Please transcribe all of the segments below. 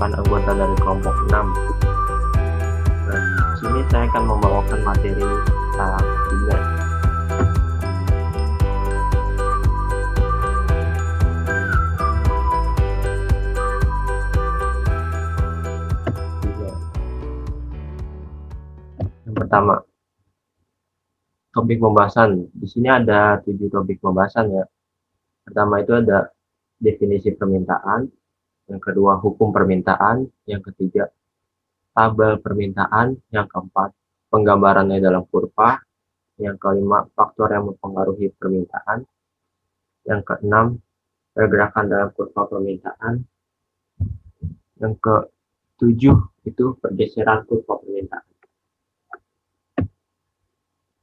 merupakan anggota dari kelompok 6. Nah, di sini saya akan membawakan materi tentang demand. Yang pertama, topik pembahasan. Di sini ada 7 topik pembahasan ya. Pertama itu ada definisi permintaan, yang kedua hukum permintaan, yang ketiga tabel permintaan, yang keempat penggambarannya dalam kurva, yang kelima faktor yang mempengaruhi permintaan, yang keenam pergerakan dalam kurva permintaan, yang ketujuh itu pergeseran kurva permintaan.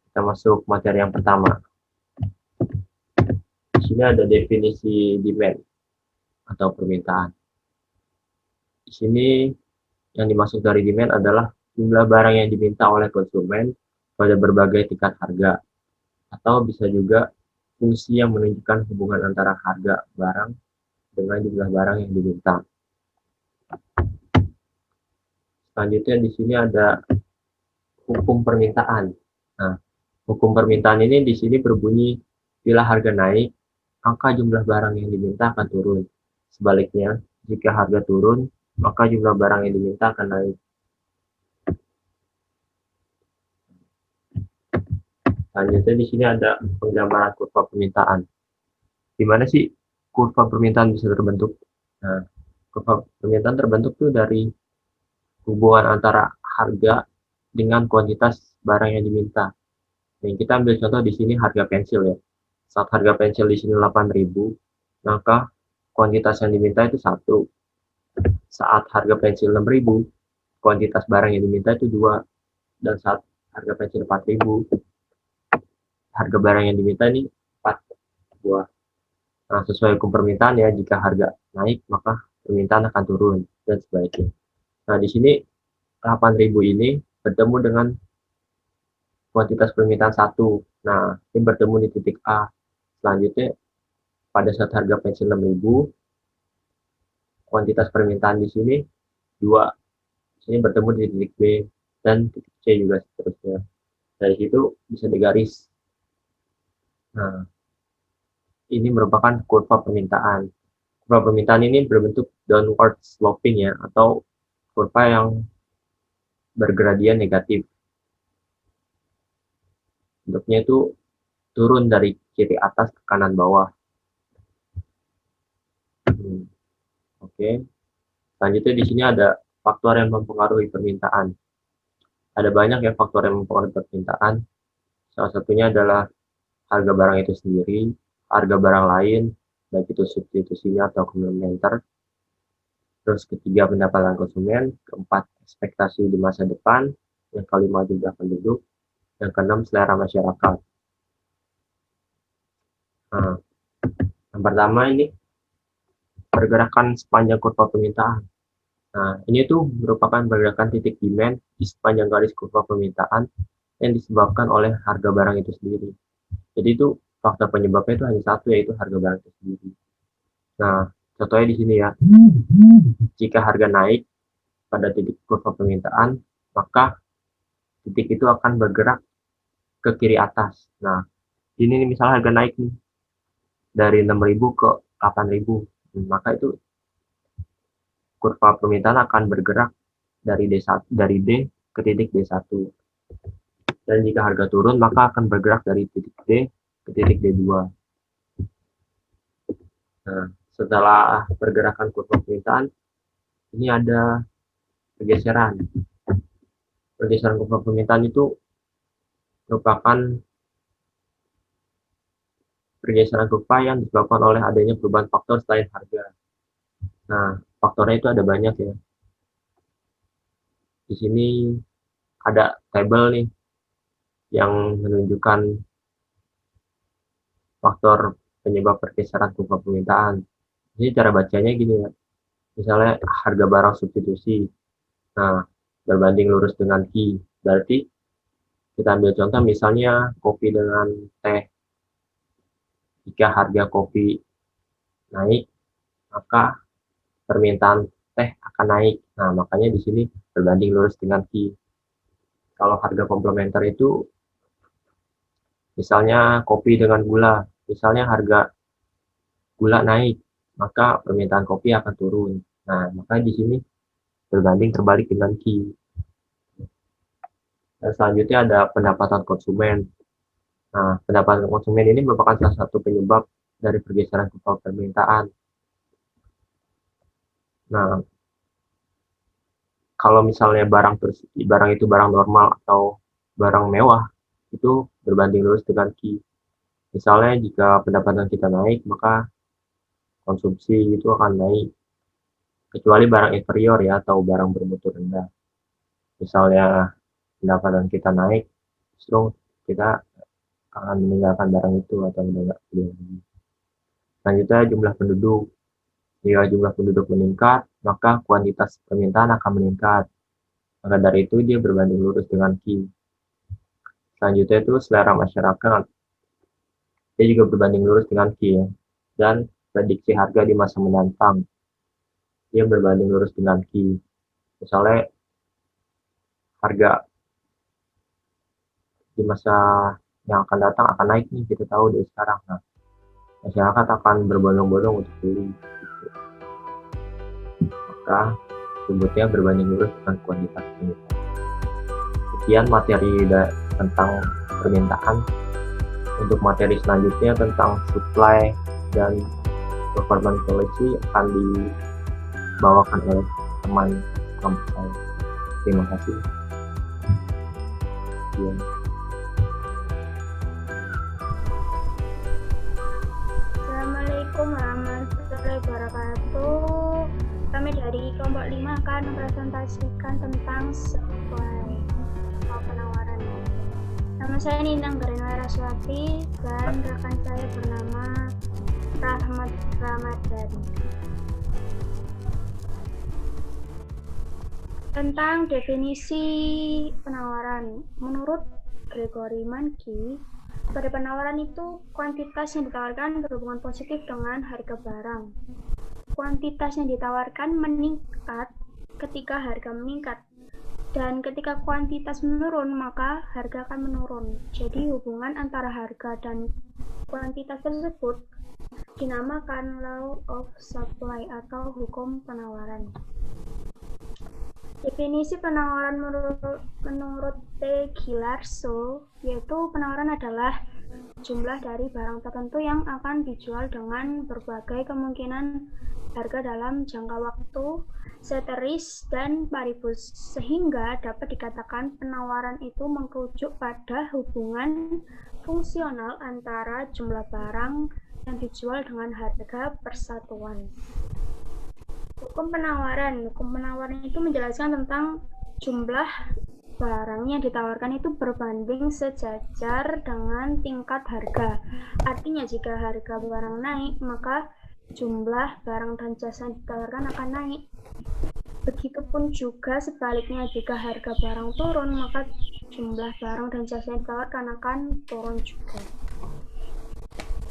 Kita masuk materi yang pertama. Di sini ada definisi demand atau permintaan. Di sini yang dimaksud dari demand adalah jumlah barang yang diminta oleh konsumen pada berbagai tingkat harga, atau bisa juga fungsi yang menunjukkan hubungan antara harga barang dengan jumlah barang yang diminta. Selanjutnya di sini ada hukum permintaan. Nah, hukum permintaan ini di sini berbunyi bila harga naik, maka jumlah barang yang diminta akan turun. Sebaliknya, jika harga turun, maka jumlah barang yang diminta akan naik. Selanjutnya di sini ada penggambaran kurva permintaan. Di mana sih kurva permintaan bisa terbentuk? Nah, kurva permintaan terbentuk tuh dari hubungan antara harga dengan kuantitas barang yang diminta. Nah, kita ambil contoh di sini harga pensil ya. Saat harga pensil di sini 8.000, maka kuantitas yang diminta itu 1. Saat harga pensil 6.000, kuantitas barang yang diminta itu 2. Dan saat harga pensil 4.000, harga barang yang diminta ini 4 buah. Nah, sesuai hukum permintaan ya, jika harga naik maka permintaan akan turun dan sebaliknya. Nah, di sini 8.000 ini bertemu dengan kuantitas permintaan 1. Nah, ini bertemu di titik A. Selanjutnya pada saat harga pensil 6.000, kuantitas permintaan di sini 2. Di sini bertemu di titik B dan titik C juga seterusnya. Dari situ bisa digaris. Nah, ini merupakan kurva permintaan. Kurva permintaan ini berbentuk downward sloping ya, atau kurva yang bergradian negatif. Bentuknya itu turun dari kiri atas ke kanan bawah. Oke. Selanjutnya di sini ada faktor yang mempengaruhi permintaan. Ada banyak ya faktor yang mempengaruhi permintaan. Salah satunya adalah harga barang itu sendiri, harga barang lain, baik itu substitusinya atau komplementer. Terus ketiga, pendapatan konsumen. Keempat, ekspektasi di masa depan. Yang kelima, jumlah penduduk. Yang keenam, selera masyarakat. Nah, yang pertama ini pergerakan sepanjang kurva permintaan. Nah, ini tuh merupakan pergerakan titik demand di sepanjang garis kurva permintaan yang disebabkan oleh harga barang itu sendiri. Jadi itu faktor penyebabnya itu hanya satu, yaitu harga barang itu sendiri. Nah, contohnya di sini ya. Jika harga naik pada titik kurva permintaan, maka titik itu akan bergerak ke kiri atas. Nah, ini misalnya harga naik nih dari 6.000 ke 8.000, maka itu kurva permintaan akan bergerak dari D ke titik D1. Dan jika harga turun, maka akan bergerak dari titik D ke titik D2. Nah, setelah pergerakan kurva permintaan, ini ada pergeseran. Pergeseran kurva permintaan itu merupakan pergeseran kurva yang disebabkan oleh adanya perubahan faktor selain harga. Nah, faktornya itu ada banyak ya. Di sini ada tabel nih yang menunjukkan faktor penyebab pergeseran kurva permintaan. Ini cara bacanya gini ya. Misalnya harga barang substitusi. Nah, berbanding lurus dengan Q. Berarti kita ambil contoh misalnya kopi dengan teh. Jika harga kopi naik, maka permintaan teh akan naik. Nah, makanya di sini berbanding lurus dengan Q. Kalau harga komplementer itu misalnya kopi dengan gula, misalnya harga gula naik, maka permintaan kopi akan turun. Nah, maka di sini berbanding terbalik dengan Q. Dan selanjutnya ada pendapatan konsumen. Nah, pendapatan konsumen ini merupakan salah satu penyebab dari pergeseran kurva permintaan. Nah, kalau misalnya barang itu barang normal atau barang mewah, itu berbanding lurus dengan Q. Misalnya jika pendapatan kita naik, maka konsumsi itu akan naik. Kecuali barang inferior ya, atau barang bermutu rendah. Misalnya pendapatan kita naik, justru kita akan meninggalkan barang itu atau nggak beli lagi. Selanjutnya jumlah penduduk. Jika jumlah penduduk meningkat, maka kuantitas permintaan akan meningkat. Maka dari itu dia berbanding lurus dengan Q. Selanjutnya itu selera masyarakat. Dia juga berbanding lurus dengan Q ya. Dan prediksi harga di masa mendatang. Dia berbanding lurus dengan Q. Misalnya harga di masa yang akan datang akan naik nih, kita tahu dari sekarang. Nah, masyarakat akan berbondong-bondong untuk beli. Maka sebutnya berbanding lurus dengan kuantitas permintaan. Sekian materi tentang permintaan. Untuk materi selanjutnya tentang supply dan performance policy akan dibawakan oleh teman kelompok saya. Terima kasih. Assalamualaikum warahmatullahi wabarakatuh. Kami dari kelompok 5 akan mempresentasikan tentang supply atau penawaran. Nama saya Ninang Garinwara Swati dan rekan saya bernama Rahmat Ramadhani. Tentang definisi penawaran, menurut Gregory Mankiw, pada penawaran itu kuantitas yang ditawarkan berhubungan positif dengan harga barang. Kuantitas yang ditawarkan meningkat ketika harga meningkat, dan ketika kuantitas menurun maka harga akan menurun. Jadi hubungan antara harga dan kuantitas tersebut dinamakan law of supply atau hukum penawaran. Definisi penawaran menurut T. Gillarzo, yaitu penawaran adalah jumlah dari barang tertentu yang akan dijual dengan berbagai kemungkinan harga dalam jangka waktu ceteris dan paribus, sehingga dapat dikatakan penawaran itu mengerucut pada hubungan fungsional antara jumlah barang yang dijual dengan harga persatuan. Hukum penawaran itu menjelaskan tentang jumlah barang yang ditawarkan itu berbanding sejajar dengan tingkat harga. Artinya jika harga barang naik, maka jumlah barang dan jasa yang ditawarkan akan naik. Begitupun juga sebaliknya, jika harga barang turun, maka jumlah barang dan jasa yang ditawarkan akan turun juga.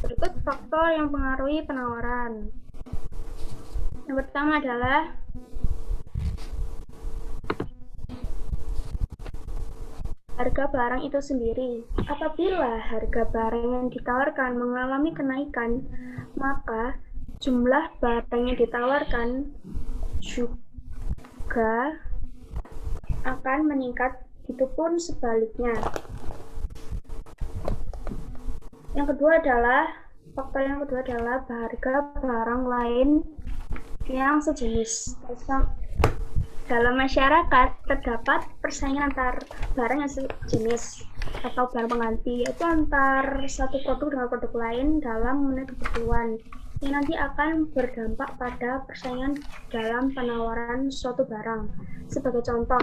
Berikut faktor yang mempengaruhi penawaran. Yang pertama adalah harga barang itu sendiri. Apabila harga barang yang ditawarkan mengalami kenaikan, maka jumlah barang yang ditawarkan juga akan meningkat, itu pun sebaliknya. Faktor yang kedua adalah harga barang lain yang sejenis. Dalam masyarakat terdapat persaingan antar barang yang sejenis atau barang pengganti, yaitu antar satu produk dengan produk lain dalam memenuhi kebutuhan, yang nanti akan berdampak pada persaingan dalam penawaran suatu barang. Sebagai contoh,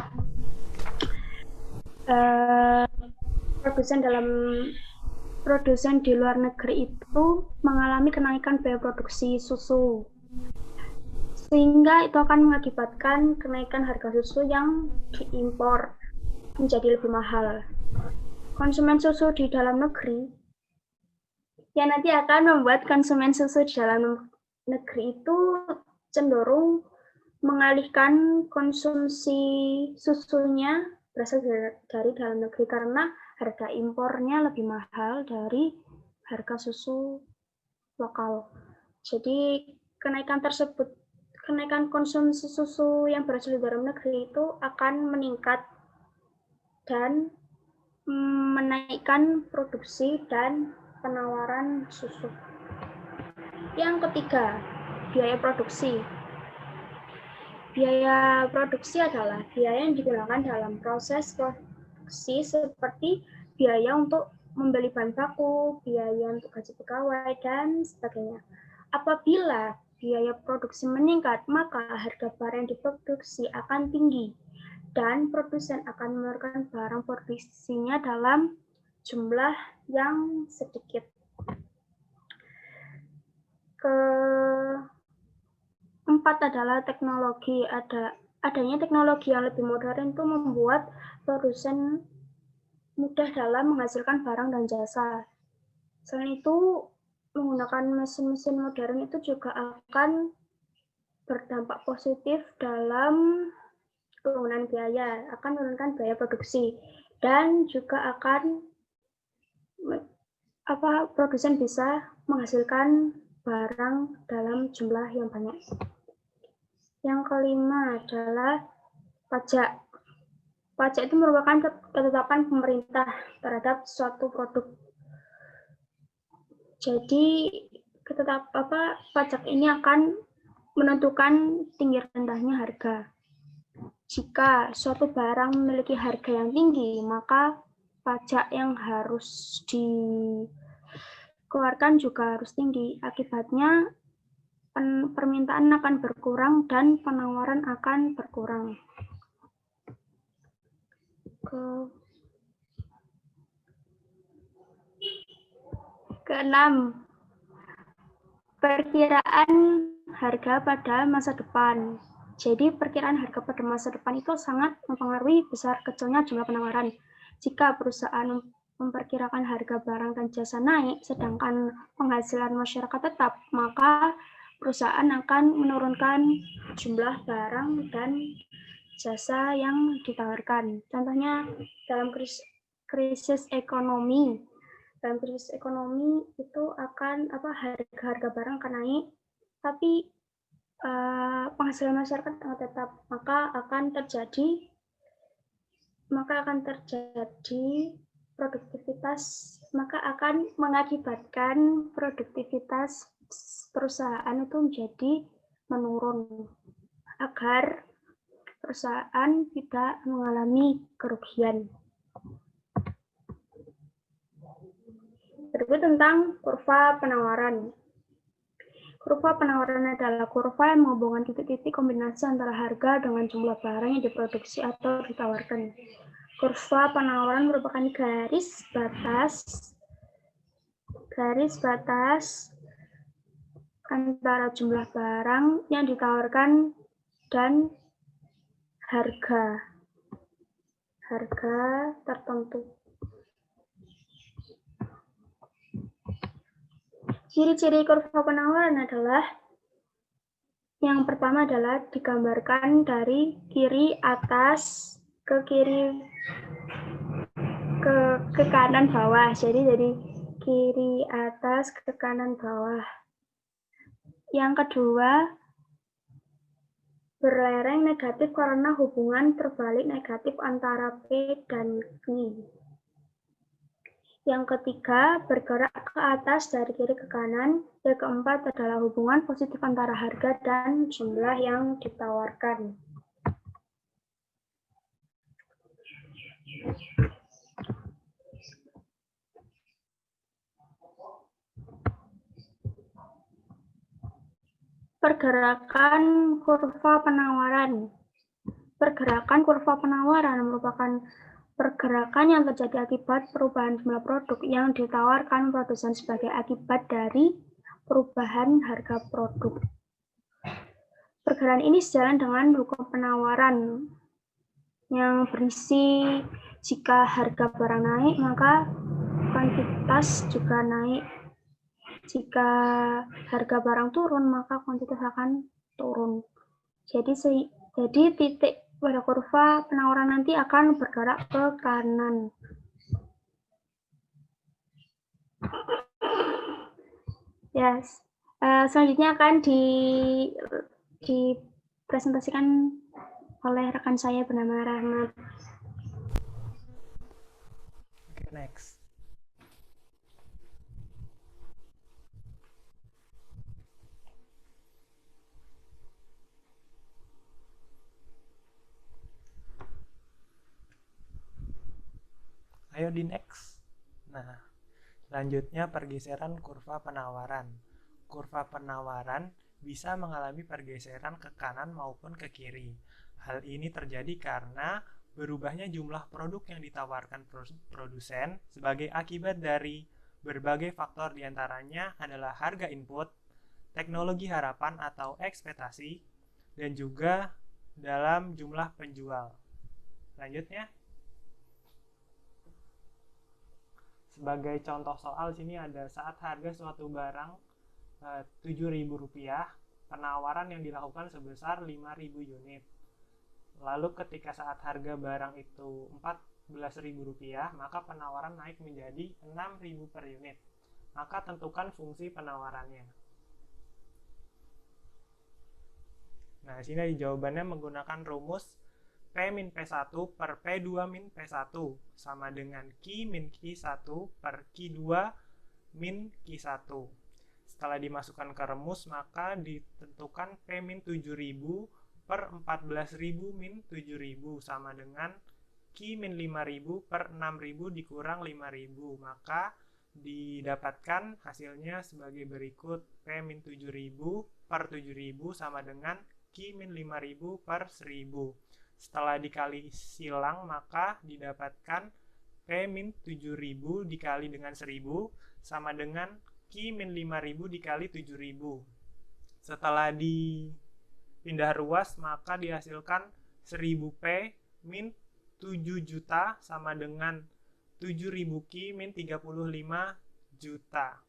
produsen di luar negeri itu mengalami kenaikan biaya produksi susu, sehingga itu akan mengakibatkan kenaikan harga susu yang diimpor menjadi lebih mahal. Konsumen susu di dalam negeri yang nanti akan membuat konsumen susu di dalam negeri itu cenderung mengalihkan konsumsi susunya berasal dari dalam negeri karena harga impornya lebih mahal dari harga susu lokal. Jadi kenaikan konsumsi susu yang berasal dari dalam negeri itu akan meningkat dan menaikkan produksi dan penawaran susu. Yang ketiga, biaya produksi. Biaya produksi adalah biaya yang digunakan dalam proses produksi seperti biaya untuk membeli bahan baku, biaya untuk gaji pegawai, dan sebagainya. Apabila biaya produksi meningkat, maka harga barang yang diproduksi akan tinggi dan produsen akan mengeluarkan barang produksinya dalam jumlah yang sedikit. Keempat adalah teknologi. Adanya teknologi yang lebih modern itu membuat produsen mudah dalam menghasilkan barang dan jasa. Selain itu, menggunakan mesin-mesin modern itu juga akan berdampak positif dalam penurunan biaya, akan menurunkan biaya produksi, dan juga akan produsen bisa menghasilkan barang dalam jumlah yang banyak. Yang kelima adalah pajak. Pajak itu merupakan ketetapan pemerintah terhadap suatu produk. Jadi pajak ini akan menentukan tinggi rendahnya harga. Jika suatu barang memiliki harga yang tinggi, maka pajak yang harus dikeluarkan juga harus tinggi. Akibatnya permintaan akan berkurang dan penawaran akan berkurang. Keenam, perkiraan harga pada masa depan. Jadi perkiraan harga pada masa depan itu sangat mempengaruhi besar kecilnya jumlah penawaran. Jika perusahaan memperkirakan harga barang dan jasa naik, sedangkan penghasilan masyarakat tetap, maka perusahaan akan menurunkan jumlah barang dan jasa yang ditawarkan. Contohnya dalam krisis ekonomi. Dalam krisis ekonomi itu akan harga barang akan naik, tapi penghasilan masyarakat tetap, maka akan terjadi produktivitas, maka akan mengakibatkan produktivitas perusahaan itu menjadi menurun agar perusahaan tidak mengalami kerugian. Berikut tentang kurva penawaran. Kurva penawaran adalah kurva yang menghubungkan titik-titik kombinasi antara harga dengan jumlah barang yang diproduksi atau ditawarkan. Kurva penawaran merupakan garis batas antara jumlah barang yang ditawarkan dan harga tertentu. Ciri-ciri kurva penawaran adalah yang pertama adalah digambarkan dari kiri atas ke kanan bawah. Jadi dari kiri atas ke kanan bawah. Yang kedua, berlereng negatif karena hubungan terbalik negatif antara P dan Q. Yang ketiga, bergerak ke atas dari kiri ke kanan. Yang keempat adalah hubungan positif antara harga dan jumlah yang ditawarkan. Pergerakan kurva penawaran. Pergerakan kurva penawaran merupakan pergerakan yang terjadi akibat perubahan jumlah produk yang ditawarkan produsen sebagai akibat dari perubahan harga produk. Pergerakan ini sejalan dengan hukum penawaran yang berisi jika harga barang naik, maka kuantitas juga naik. Jika harga barang turun, maka kuantitas akan turun. Jadi titik pada kurva penawaran nanti akan bergerak ke kanan. Yes. Selanjutnya akan dipresentasikan oleh rekan saya bernama Rahmat. Oke, next. Ayo di next. Nah, selanjutnya pergeseran kurva penawaran. Kurva penawaran bisa mengalami pergeseran ke kanan maupun ke kiri. Hal ini terjadi karena berubahnya jumlah produk yang ditawarkan produsen sebagai akibat dari berbagai faktor, diantaranya adalah harga input, teknologi harapan atau ekspektasi, dan juga dalam jumlah penjual. Selanjutnya, sebagai contoh soal sini ada saat harga suatu barang Rp7.000, penawaran yang dilakukan sebesar 5.000 unit. Lalu ketika saat harga barang itu Rp14.000, maka penawaran naik menjadi 6.000 per unit. Maka tentukan fungsi penawarannya. Nah, sini jawabannya menggunakan rumus P min P1 per P2 min P1 sama dengan Q min Q1 per Q2 min Q1. Setelah dimasukkan ke rumus, maka ditentukan P min 7.000 per 14.000 min 7.000 sama dengan Q min 5.000 per 6.000 dikurang 5.000. Maka didapatkan hasilnya sebagai berikut. P min 7.000 per 7.000 sama dengan Q min 5.000 per 1.000. Setelah dikali silang, maka didapatkan P min 7.000 dikali dengan 1.000 sama dengan Q min 5.000 dikali 7.000. Setelah dipindah ruas, maka dihasilkan 1.000 P min 7 juta sama dengan 7.000 Q min 35 juta.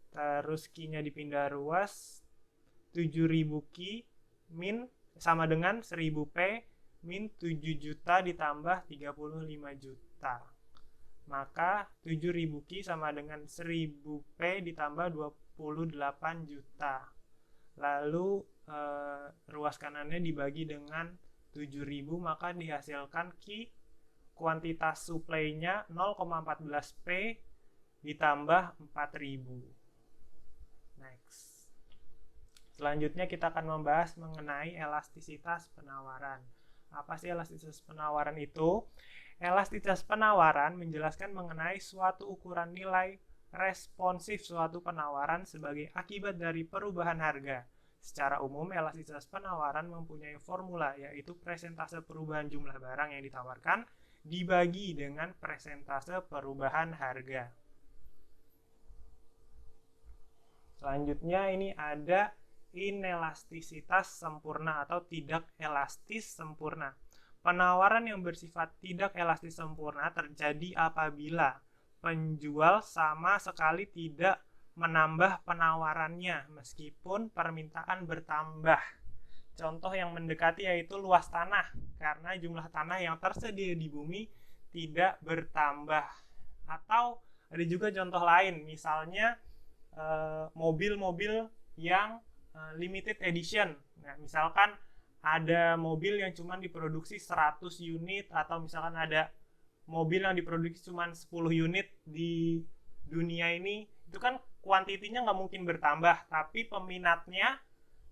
Terus Q-nya dipindah ruas, 7.000 Q min sama dengan 1.000 P min 7 juta ditambah 35 juta. Maka 7.000 Q sama dengan 1.000 P ditambah 28 juta. Lalu ruas kanannya dibagi dengan 7.000, maka dihasilkan Q kuantitas supply-nya 0,14 P ditambah 4.000. Next. Selanjutnya kita akan membahas mengenai elastisitas penawaran. Apa sih elastisitas penawaran itu? Elastisitas penawaran menjelaskan mengenai suatu ukuran nilai responsif suatu penawaran sebagai akibat dari perubahan harga. Secara umum, elastisitas penawaran mempunyai formula, yaitu persentase perubahan jumlah barang yang ditawarkan dibagi dengan persentase perubahan harga. Selanjutnya ini ada inelastisitas sempurna atau tidak elastis sempurna. Penawaran yang bersifat tidak elastis sempurna terjadi apabila penjual sama sekali tidak menambah penawarannya meskipun permintaan bertambah. Contoh yang mendekati yaitu luas tanah, karena jumlah tanah yang tersedia di bumi tidak bertambah. Atau ada juga contoh lain, misalnya mobil-mobil yang limited edition. Nah, misalkan ada mobil yang cuma diproduksi 100 unit, atau misalkan ada mobil yang diproduksi cuma 10 unit di dunia ini, itu kan kuantitinya nggak mungkin bertambah, tapi peminatnya,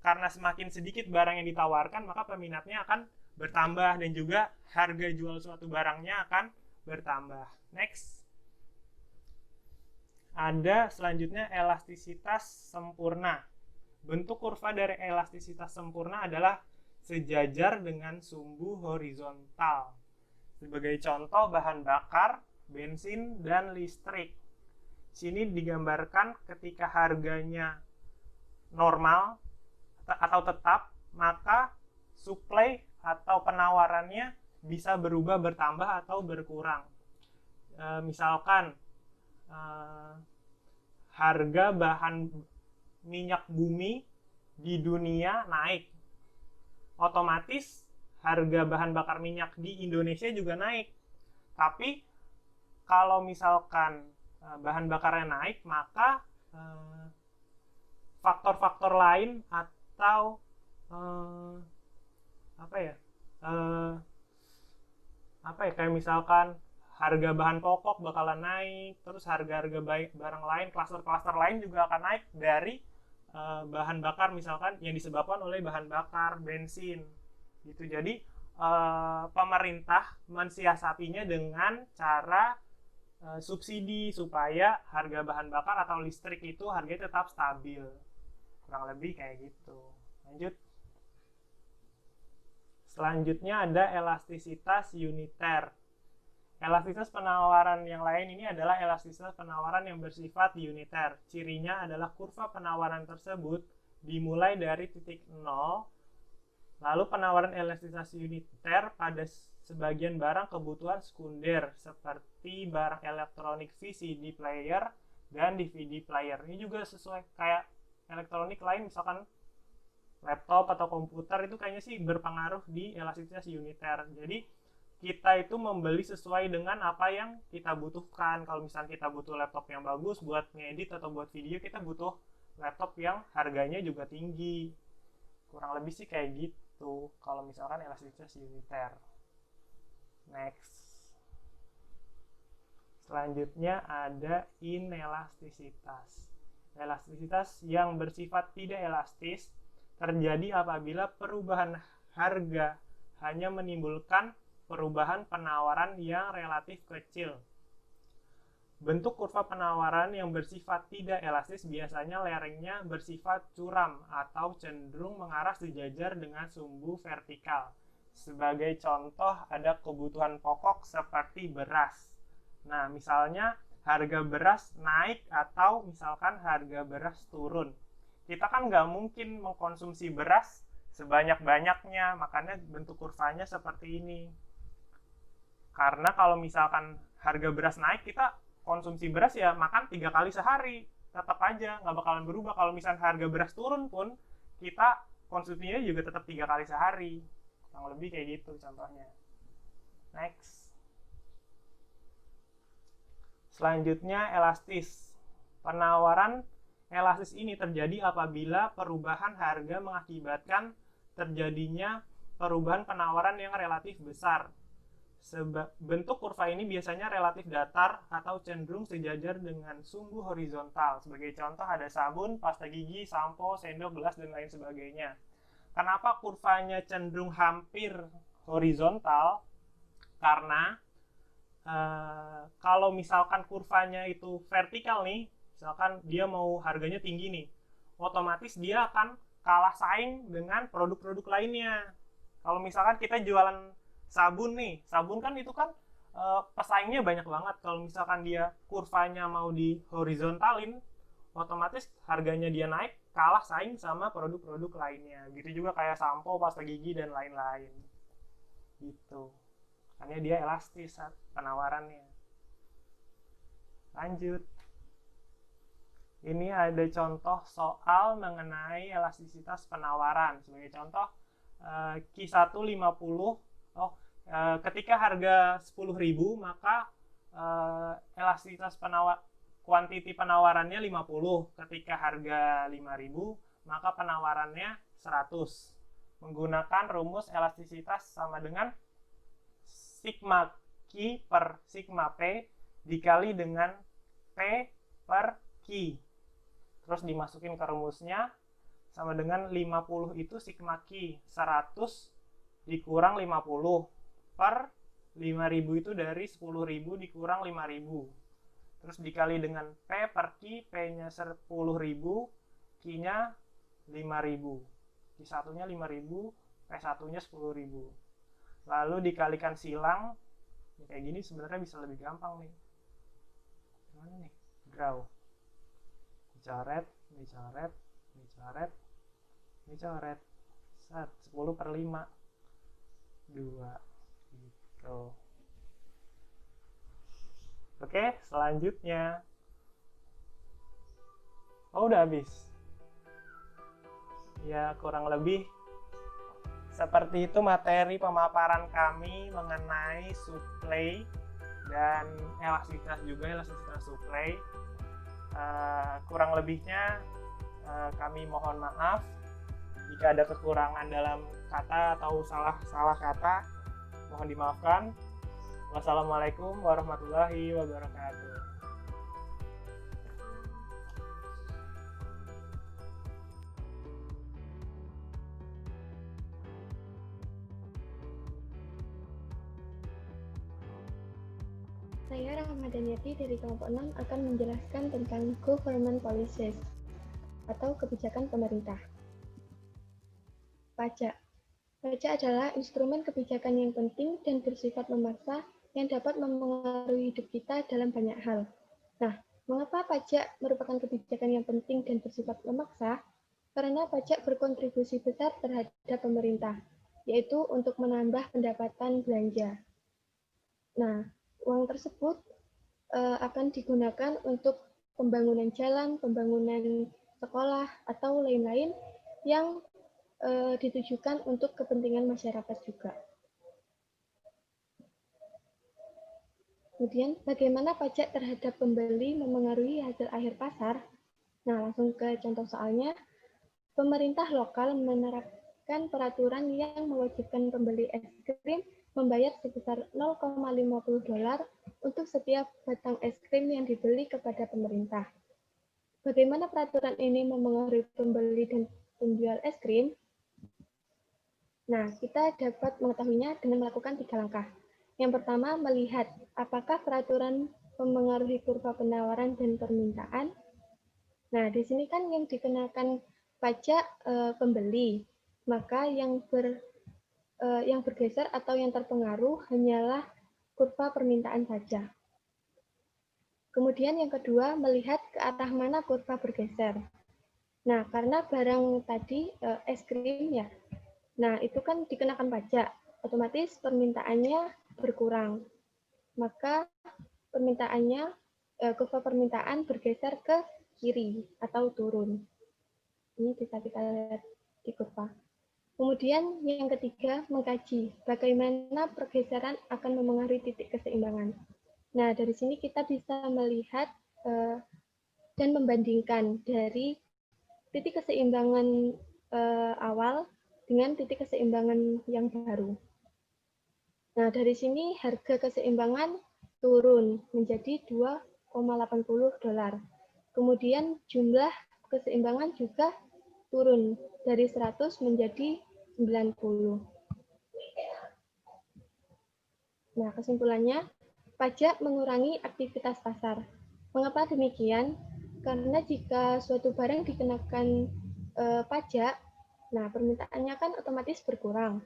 karena semakin sedikit barang yang ditawarkan, maka peminatnya akan bertambah dan juga harga jual suatu barangnya akan bertambah. Next. Ada selanjutnya elastisitas sempurna. Bentuk kurva dari elastisitas sempurna adalah sejajar dengan sumbu horizontal. Sebagai contoh, bahan bakar, bensin, dan listrik. Sini digambarkan ketika harganya normal atau tetap, maka supply atau penawarannya bisa berubah bertambah atau berkurang. Misalkan harga bahan minyak bumi di dunia naik, otomatis harga bahan bakar minyak di Indonesia juga naik. Tapi kalau misalkan bahan bakarnya naik, maka faktor-faktor lain atau kayak misalkan harga bahan pokok bakalan naik, terus harga-harga barang lain, klaster-klaster lain juga akan naik dari bahan bakar misalkan yang disebabkan oleh bahan bakar bensin gitu. Jadi pemerintah mensiasatinya dengan cara subsidi supaya harga bahan bakar atau listrik itu harganya tetap stabil, kurang lebih kayak gitu. Lanjut. Selanjutnya ada elastisitas uniter. Elastisitas penawaran yang lain ini adalah elastisitas penawaran yang bersifat uniter. Cirinya adalah kurva penawaran tersebut dimulai dari titik 0, lalu penawaran elastisitas uniter pada sebagian barang kebutuhan sekunder seperti barang elektronik VCD player dan DVD player. Ini juga sesuai kayak elektronik lain, misalkan laptop atau komputer, itu kayaknya sih berpengaruh di elastisitas uniter. Jadi kita itu membeli sesuai dengan apa yang kita butuhkan. Kalau misalnya kita butuh laptop yang bagus buat ngedit atau buat video, kita butuh laptop yang harganya juga tinggi. Kurang lebih sih kayak gitu kalau misalkan elastisitas uniter. Next. Selanjutnya ada inelastisitas. Elastisitas yang bersifat tidak elastis terjadi apabila perubahan harga hanya menimbulkan perubahan penawaran yang relatif kecil. Bentuk kurva penawaran yang bersifat tidak elastis biasanya lerengnya bersifat curam atau cenderung mengarah sejajar dengan sumbu vertikal. Sebagai contoh ada kebutuhan pokok seperti beras. Nah, misalnya harga beras naik atau misalkan harga beras turun. Kita kan nggak mungkin mengkonsumsi beras sebanyak-banyaknya, makanya bentuk kurvanya seperti ini. Karena kalau misalkan harga beras naik, kita konsumsi beras ya makan 3 kali sehari, tetap aja nggak bakalan berubah. Kalau misalkan harga beras turun pun, kita konsumsinya juga tetap 3 kali sehari. Kurang lebih kayak gitu contohnya. Next. Selanjutnya elastis. Penawaran elastis ini terjadi apabila perubahan harga mengakibatkan terjadinya perubahan penawaran yang relatif besar. Bentuk kurva ini biasanya relatif datar atau cenderung sejajar dengan sumbu horizontal. Sebagai contoh ada sabun, pasta gigi, sampo, sendok, gelas, dan lain sebagainya. Kenapa kurvanya cenderung hampir horizontal? Karena kalau misalkan kurvanya itu vertikal nih, misalkan dia mau harganya tinggi nih, otomatis dia akan kalah saing dengan produk-produk lainnya. Kalau misalkan kita jualan sabun nih, sabun kan itu kan pesaingnya banyak banget. Kalau misalkan dia kurvanya mau di horizontalin, otomatis harganya dia naik, kalah saing sama produk-produk lainnya. Gitu juga kayak sampo, pasta gigi, dan lain-lain. Gitu. Karena dia elastis penawarannya. Lanjut. Ini ada contoh soal mengenai elastisitas penawaran. Sebagai contoh, Q1 50. Ketika harga 10.000, maka elastisitas kuantiti penawarannya 50. Ketika harga 5.000, maka penawarannya 100. Menggunakan rumus elastisitas sama dengan sigma Q per sigma P dikali dengan P per Q. Terus dimasukin ke rumusnya, sama dengan 50 itu sigma Q, 100 dikurang 50 per 5.000 itu dari 10.000 dikurang 5.000. Terus dikali dengan P per Q, P-nya 10.000, Q-nya 5.000. Q1-nya 5.000, P1-nya 10.000. Lalu dikalikan silang, kayak gini sebenarnya bisa lebih gampang nih. Gimana nih? Draw. Dicoret, dicoret, dicoret, dicoret. 10 per 5. 2 gitu. Oke, selanjutnya udah habis ya, kurang lebih seperti itu materi pemaparan kami mengenai suplai dan elastisitas suplai. Kurang lebihnya kami mohon maaf jika ada kekurangan dalam kata atau salah kata, mohon dimaafkan. Wassalamualaikum warahmatullahi wabarakatuh. Saya Rahmadaniati dari kelompok 6 akan menjelaskan tentang government policies atau kebijakan pemerintah. Pajak. Pajak adalah instrumen kebijakan yang penting dan bersifat memaksa yang dapat mempengaruhi hidup kita dalam banyak hal. Nah, mengapa pajak merupakan kebijakan yang penting dan bersifat memaksa? Karena pajak berkontribusi besar terhadap pemerintah, yaitu untuk menambah pendapatan belanja. Nah, uang tersebut akan digunakan untuk pembangunan jalan, pembangunan sekolah, atau lain-lain yang ditujukan untuk kepentingan masyarakat juga. Kemudian, bagaimana pajak terhadap pembeli memengaruhi hasil akhir pasar? Nah, langsung ke contoh soalnya. Pemerintah lokal menerapkan peraturan yang mewajibkan pembeli es krim membayar sebesar $0,50 untuk setiap batang es krim yang dibeli kepada pemerintah. Bagaimana peraturan ini memengaruhi pembeli dan penjual es krim? Nah, kita dapat mengetahuinya dengan melakukan 3 langkah. Yang pertama, melihat apakah peraturan memengaruhi kurva penawaran dan permintaan. Nah, di sini kan yang dikenakan pajak pembeli, maka yang bergeser atau yang terpengaruh hanyalah kurva permintaan saja. Kemudian yang kedua, melihat ke arah mana kurva bergeser. Nah, karena barang tadi es krim ya, nah itu kan dikenakan pajak, otomatis permintaannya berkurang. Maka kurva permintaan bergeser ke kiri atau turun. Ini bisa kita lihat di kurva. Kemudian yang ketiga, mengkaji bagaimana pergeseran akan memengaruhi titik keseimbangan. Nah, dari sini kita bisa melihat dan membandingkan dari titik keseimbangan awal dengan titik keseimbangan yang baru. Nah, dari sini harga keseimbangan turun menjadi $2,80. Kemudian jumlah keseimbangan juga turun dari 100 menjadi 90. Nah, kesimpulannya, pajak mengurangi aktivitas pasar. Mengapa demikian? Karena jika suatu barang dikenakan pajak, nah permintaannya kan otomatis berkurang.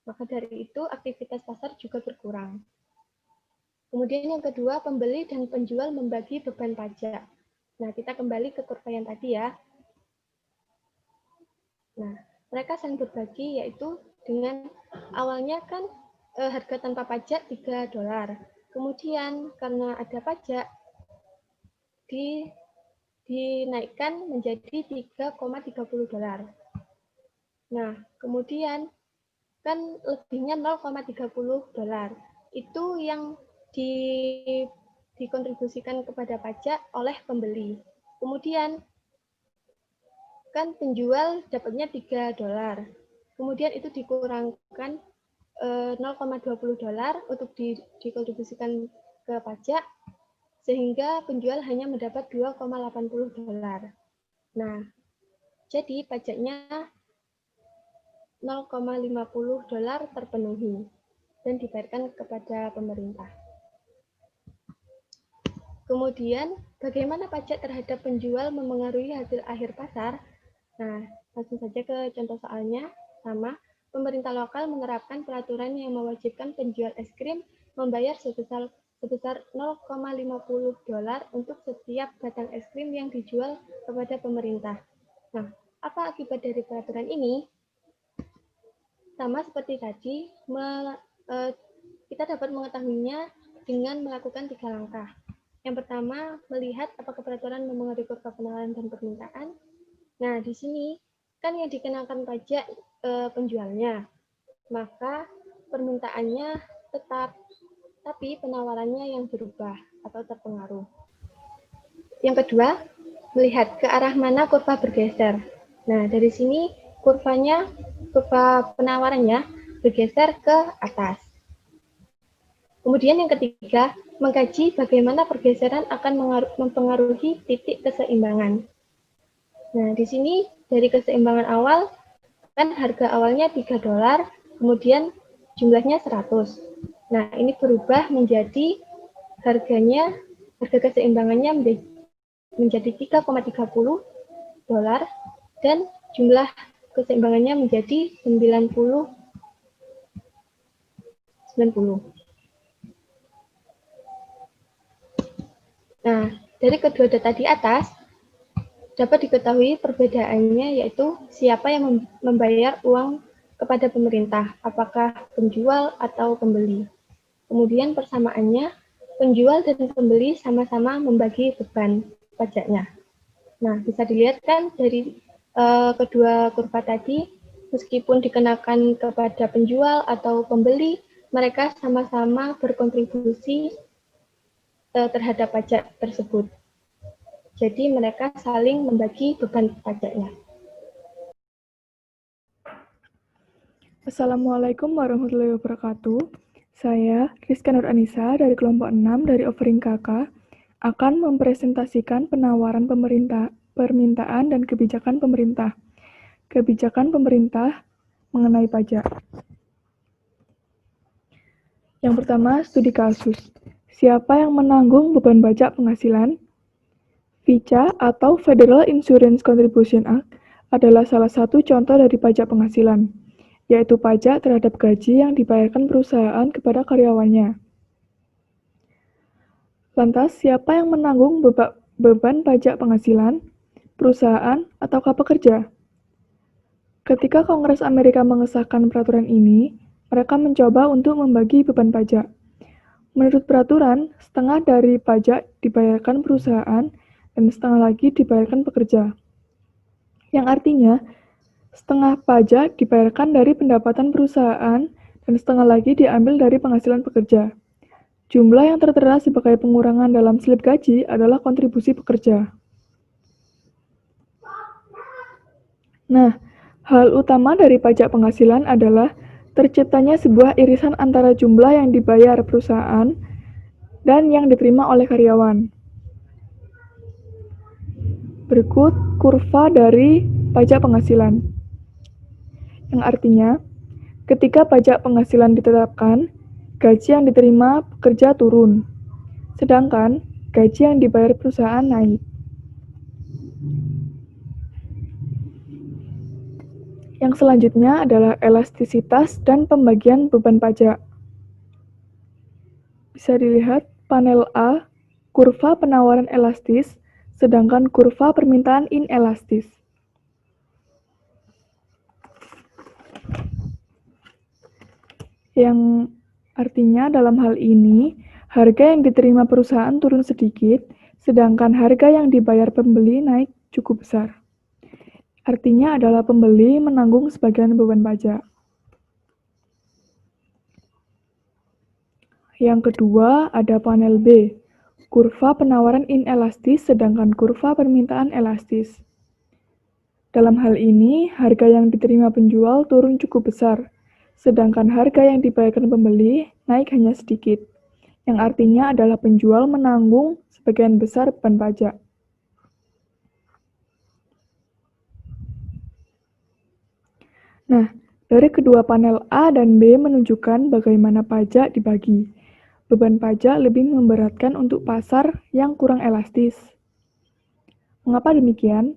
Maka dari itu aktivitas pasar juga berkurang. Kemudian yang kedua, pembeli dan penjual membagi beban pajak. Nah, kita kembali ke kurva yang tadi ya. Nah, mereka saling berbagi yaitu dengan awalnya kan harga tanpa pajak $3. Kemudian karena ada pajak dinaikkan menjadi $3,30. Nah, kemudian kan lebihnya $0,30. Itu yang dikontribusikan kepada pajak oleh pembeli. Kemudian kan penjual dapatnya $3. Kemudian itu dikurangkan $0,20 untuk dikontribusikan ke pajak, sehingga penjual hanya mendapat $2,80. Nah, jadi pajaknya $0,50 terpenuhi dan dibayarkan kepada pemerintah. Kemudian, bagaimana pajak terhadap penjual memengaruhi hasil akhir pasar? Nah, langsung saja ke contoh soalnya. Sama, pemerintah lokal menerapkan peraturan yang mewajibkan penjual es krim membayar sebesar $0,50 untuk setiap batang es krim yang dijual kepada pemerintah. Nah, apa akibat dari peraturan ini? Sama seperti tadi, kita dapat mengetahuinya dengan melakukan 3 langkah. Yang pertama, melihat apakah peraturan memengaruhi kurva penawaran dan permintaan. Nah, di sini kan yang dikenakan pajak penjualnya. maka permintaannya tetap, tapi penawarannya yang berubah atau terpengaruh. Yang kedua, melihat ke arah mana kurva bergeser. Nah, dari sini kurva penawarannya bergeser ke atas. Kemudian yang ketiga, mengkaji bagaimana pergeseran akan mempengaruhi titik keseimbangan. Nah, di sini dari keseimbangan awal, kan harga awalnya $3, kemudian jumlahnya 100. Nah, ini berubah menjadi harga keseimbangannya menjadi $3,30 dan jumlah keseimbangannya menjadi 90. Nah, dari kedua data di atas, dapat diketahui perbedaannya yaitu siapa yang membayar uang kepada pemerintah, apakah penjual atau pembeli. Kemudian persamaannya, penjual dan pembeli sama-sama membagi beban pajaknya. Nah, bisa dilihat kan dari kedua kurva tadi, meskipun dikenakan kepada penjual atau pembeli, mereka sama-sama berkontribusi terhadap pajak tersebut. Jadi mereka saling membagi beban pajaknya. Assalamualaikum warahmatullahi wabarakatuh. Saya, Rizka Nur Anissa dari kelompok 6 dari Offering KK, akan mempresentasikan penawaran permintaan dan kebijakan pemerintah. Kebijakan pemerintah mengenai pajak. Yang pertama, studi kasus. Siapa yang menanggung beban pajak penghasilan? FICA atau Federal Insurance Contribution Act adalah salah satu contoh dari pajak penghasilan, yaitu pajak terhadap gaji yang dibayarkan perusahaan kepada karyawannya. Lantas, siapa yang menanggung beban pajak penghasilan? Perusahaan ataukah pekerja? Ketika Kongres Amerika mengesahkan peraturan ini, mereka mencoba untuk membagi beban pajak. Menurut peraturan, setengah dari pajak dibayarkan perusahaan dan setengah lagi dibayarkan pekerja. Yang artinya, setengah pajak dibayarkan dari pendapatan perusahaan dan setengah lagi diambil dari penghasilan pekerja. Jumlah yang tertera sebagai pengurangan dalam slip gaji adalah kontribusi pekerja. Nah, hal utama dari pajak penghasilan adalah terciptanya sebuah irisan antara jumlah yang dibayar perusahaan dan yang diterima oleh karyawan. Berikut kurva dari pajak penghasilan. Yang artinya, ketika pajak penghasilan ditetapkan, gaji yang diterima pekerja turun, sedangkan gaji yang dibayar perusahaan naik. Yang selanjutnya adalah elastisitas dan pembagian beban pajak. Bisa dilihat panel A, kurva penawaran elastis, sedangkan kurva permintaan inelastis. Yang artinya dalam hal ini, harga yang diterima perusahaan turun sedikit, sedangkan harga yang dibayar pembeli naik cukup besar. Artinya adalah pembeli menanggung sebagian beban pajak. Yang kedua ada panel B, kurva penawaran inelastis sedangkan kurva permintaan elastis. Dalam hal ini, harga yang diterima penjual turun cukup besar, sedangkan harga yang dibayarkan pembeli naik hanya sedikit, yang artinya adalah penjual menanggung sebagian besar beban pajak. Nah, dari kedua panel A dan B menunjukkan bagaimana pajak dibagi. Beban pajak lebih memberatkan untuk pasar yang kurang elastis. Mengapa demikian?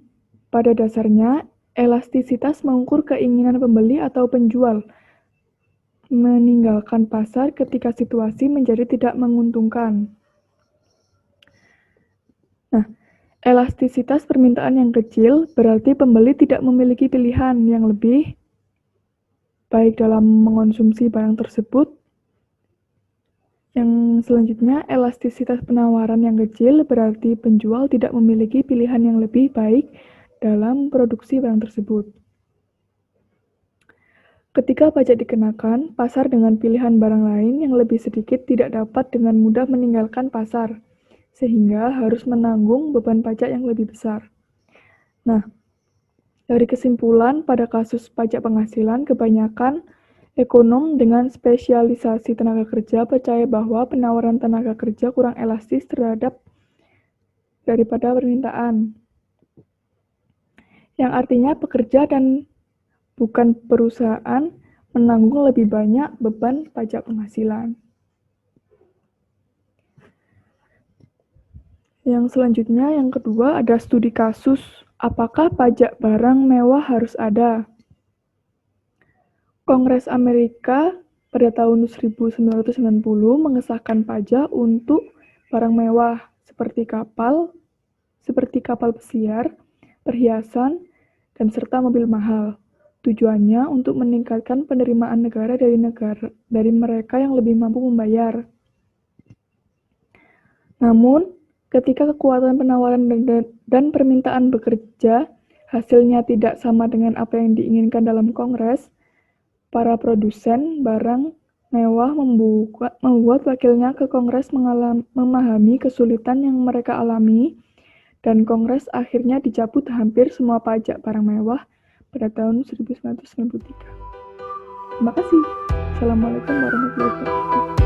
Pada dasarnya, elastisitas mengukur keinginan pembeli atau penjual meninggalkan pasar ketika situasi menjadi tidak menguntungkan. Nah, elastisitas permintaan yang kecil berarti pembeli tidak memiliki pilihan yang lebih baik dalam mengonsumsi barang tersebut. Yang selanjutnya, elastisitas penawaran yang kecil berarti penjual tidak memiliki pilihan yang lebih baik dalam produksi barang tersebut. Ketika pajak dikenakan, pasar dengan pilihan barang lain yang lebih sedikit tidak dapat dengan mudah meninggalkan pasar, sehingga harus menanggung beban pajak yang lebih besar. Nah, dari kesimpulan pada kasus pajak penghasilan, kebanyakan ekonom dengan spesialisasi tenaga kerja percaya bahwa penawaran tenaga kerja kurang elastis terhadap daripada permintaan. Yang artinya pekerja dan bukan perusahaan menanggung lebih banyak beban pajak penghasilan. Yang selanjutnya, yang kedua, ada studi kasus apakah pajak barang mewah harus ada. Kongres Amerika pada tahun 1990 mengesahkan pajak untuk barang mewah seperti kapal pesiar, perhiasan, dan serta mobil mahal. Tujuannya untuk meningkatkan penerimaan negara dari mereka yang lebih mampu membayar. Namun, ketika kekuatan penawaran dan permintaan bekerja hasilnya tidak sama dengan apa yang diinginkan dalam Kongres, para produsen barang mewah membuat wakilnya ke Kongres memahami kesulitan yang mereka alami, dan Kongres akhirnya dicabut hampir semua pajak barang mewah pada tahun 1993. Terima kasih. Assalamualaikum warahmatullahi wabarakatuh.